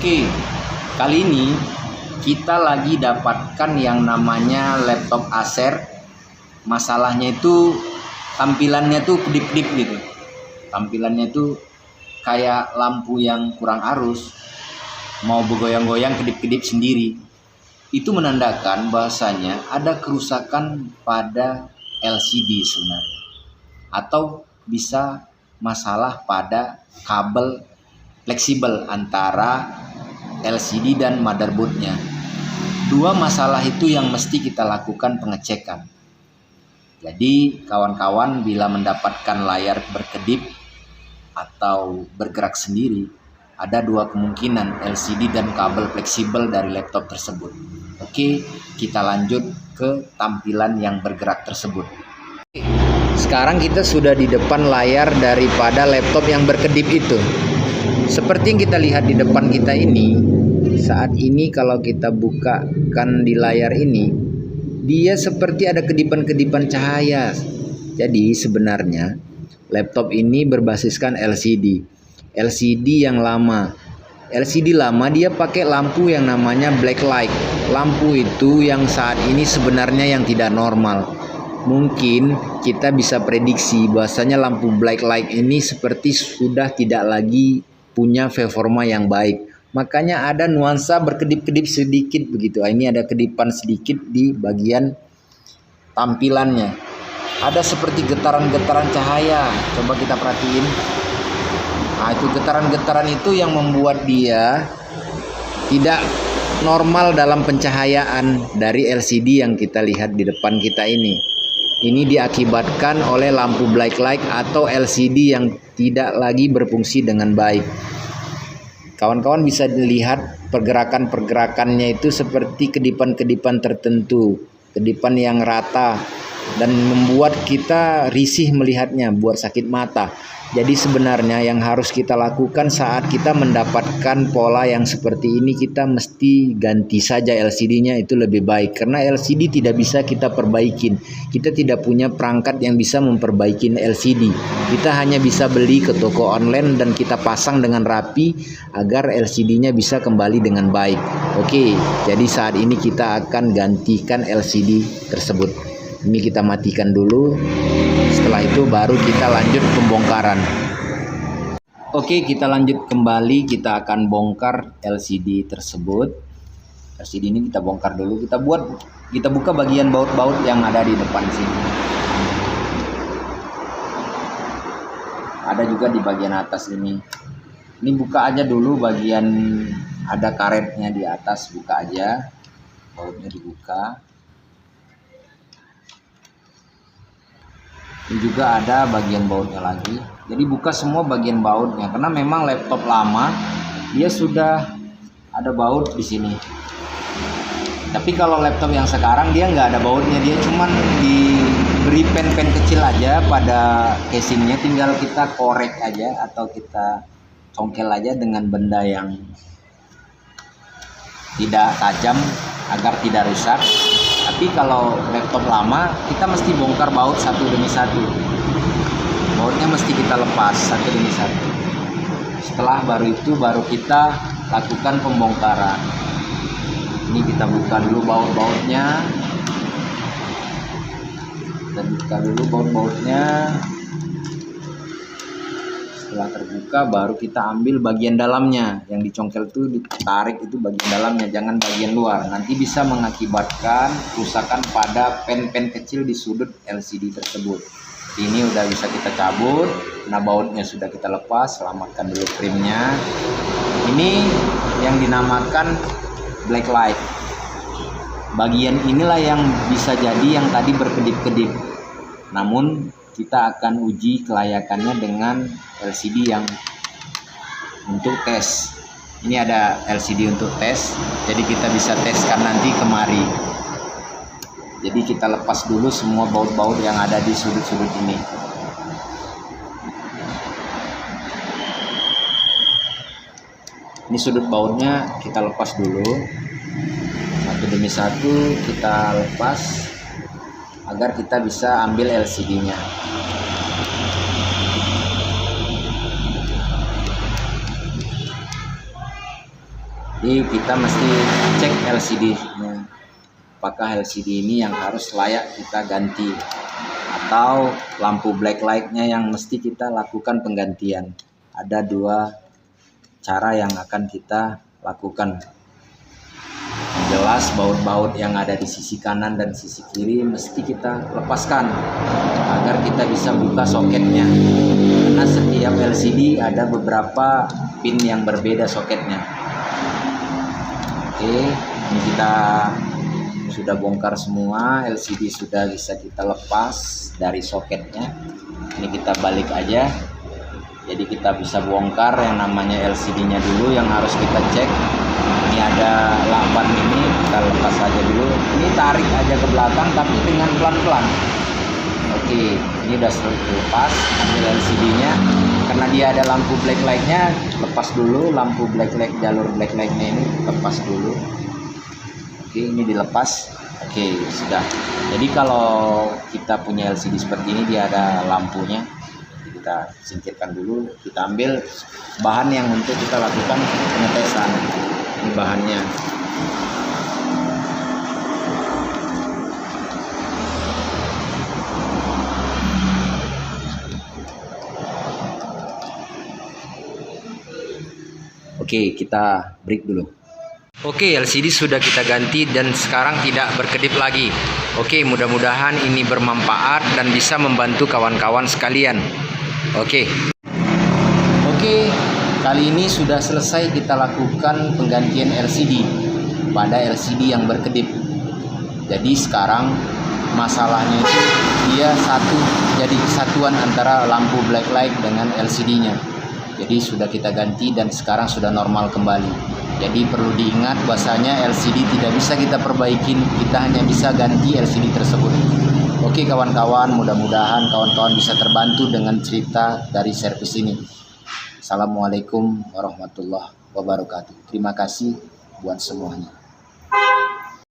Oke, kali ini kita lagi dapatkan yang namanya laptop Acer. Masalahnya itu tampilannya tuh kedip-kedip gitu. Tampilannya tuh kayak lampu yang kurang arus, mau bergoyang-goyang kedip-kedip sendiri. Itu menandakan bahasanya ada kerusakan pada LCD sebenarnya. Atau bisa masalah pada kabel fleksibel antara LCD dan motherboardnya. Dua masalah itu yang mesti kita lakukan pengecekan. Jadi kawan-kawan bila mendapatkan layar berkedip atau bergerak sendiri, ada dua kemungkinan, LCD dan kabel fleksibel dari laptop tersebut. Oke, kita lanjut ke tampilan yang bergerak tersebut. Sekarang kita sudah di depan layar daripada laptop yang berkedip itu. Seperti yang kita lihat di depan kita ini, saat ini kalau kita bukakan di layar ini, dia seperti ada kedipan-kedipan cahaya. Jadi sebenarnya laptop ini berbasiskan LCD. LCD yang lama. LCD lama dia pakai lampu yang namanya black light. Lampu itu yang saat ini sebenarnya yang tidak normal. Mungkin kita bisa prediksi bahwasanya lampu black light ini seperti sudah tidak lagi punya performa yang baik. Makanya ada nuansa berkedip-kedip sedikit begitu. Ini ada kedipan sedikit di bagian tampilannya. Ada seperti getaran-getaran cahaya. Coba kita perhatiin. Nah, itu getaran-getaran itu yang membuat dia tidak normal dalam pencahayaan dari LCD yang kita lihat di depan kita ini. Ini diakibatkan oleh lampu black light atau LCD yang tidak lagi berfungsi dengan baik. Kawan-kawan bisa dilihat pergerakan-pergerakannya itu seperti kedipan-kedipan tertentu, kedipan yang rata dan membuat kita risih melihatnya, buat sakit mata. Jadi sebenarnya yang harus kita lakukan saat kita mendapatkan pola yang seperti ini, kita mesti ganti saja LCD-nya, itu lebih baik. Karena LCD tidak bisa kita perbaikin. Kita tidak punya perangkat yang bisa memperbaiki LCD. Kita hanya bisa beli ke toko online dan kita pasang dengan rapi agar LCD-nya bisa kembali dengan baik. Oke, jadi saat ini kita akan gantikan LCD tersebut. Ini kita matikan dulu. Setelah itu baru kita lanjut pembongkaran. Oke, kita lanjut kembali. Kita akan bongkar LCD tersebut. LCD ini kita bongkar dulu. Kita buka bagian baut-baut yang ada di depan sini. Ada juga di bagian atas ini. Ini buka aja dulu bagian ada karetnya di atas, buka aja. Bautnya dibuka. Ini juga ada bagian bautnya lagi. Jadi buka semua bagian bautnya karena memang laptop lama dia sudah ada baut di sini. Tapi kalau laptop yang sekarang dia nggak ada bautnya, dia cuman diberi pen-pen kecil aja pada casingnya, tinggal kita korek aja atau kita congkel aja dengan benda yang tidak tajam agar tidak rusak. Tapi kalau laptop lama kita mesti bongkar baut satu demi satu. Bautnya mesti kita lepas satu demi satu. Setelah baru kita lakukan pembongkaran. Ini kita buka dulu baut-bautnya. Kita buka dulu baut-bautnya. Setelah terbuka baru kita ambil bagian dalamnya. Yang dicongkel itu ditarik, itu bagian dalamnya, jangan bagian luar. Nanti bisa mengakibatkan kerusakan pada pen-pen kecil di sudut LCD tersebut. Ini udah bisa kita cabut. Nah, bautnya sudah kita lepas. Selamatkan dulu krimnya. Ini yang dinamakan black light. Bagian inilah yang bisa jadi yang tadi berkedip-kedip. Namun kita akan uji kelayakannya dengan LCD yang untuk tes. Ini ada LCD untuk tes, jadi kita bisa teskan nanti kemari. Jadi kita lepas dulu semua baut-baut yang ada di sudut-sudut ini. Ini sudut bautnya kita lepas dulu. Satu demi satu kita lepas agar kita bisa ambil LCD-nya. Jadi kita mesti cek LCD-nya, apakah LCD ini yang harus layak kita ganti, atau lampu black light-nya yang mesti kita lakukan penggantian. Ada dua cara yang akan kita lakukan. Jelas baut-baut yang ada di sisi kanan dan sisi kiri mesti kita lepaskan agar kita bisa buka soketnya, karena setiap LCD ada beberapa pin yang berbeda soketnya. Oke, ini kita sudah bongkar semua, LCD sudah bisa kita lepas dari soketnya. Ini kita balik aja, jadi kita bisa bongkar yang namanya LCD-nya dulu yang harus kita cek. Ini ada lampan ini, kita lepas aja dulu. Ini tarik aja ke belakang tapi dengan pelan-pelan. Oke, ini udah lepas. Ambil LCD-nya, karena dia ada lampu black light-nya, lepas dulu lampu black light, jalur black light-nya ini lepas dulu. Oke, ini dilepas. Oke, sudah. Jadi kalau kita punya LCD seperti ini, dia ada lampunya. Kita singkirkan dulu, kita ambil bahan yang untuk kita lakukan pengetesan. Ini bahannya. Oke, kita break dulu. Oke, LCD sudah kita ganti dan sekarang tidak berkedip lagi. Oke, mudah-mudahan ini bermanfaat dan bisa membantu kawan-kawan sekalian. Oke, kali ini sudah selesai kita lakukan penggantian LCD pada LCD yang berkedip. Jadi sekarang masalahnya itu dia jadi kesatuan antara lampu black light dengan LCD-nya. Jadi sudah kita ganti dan sekarang sudah normal kembali. Jadi perlu diingat bahwasanya LCD tidak bisa kita perbaikin, kita hanya bisa ganti LCD tersebut. Oke kawan-kawan, mudah-mudahan kawan-kawan bisa terbantu dengan cerita dari servis ini. Assalamualaikum warahmatullahi wabarakatuh. Terima kasih buat semuanya.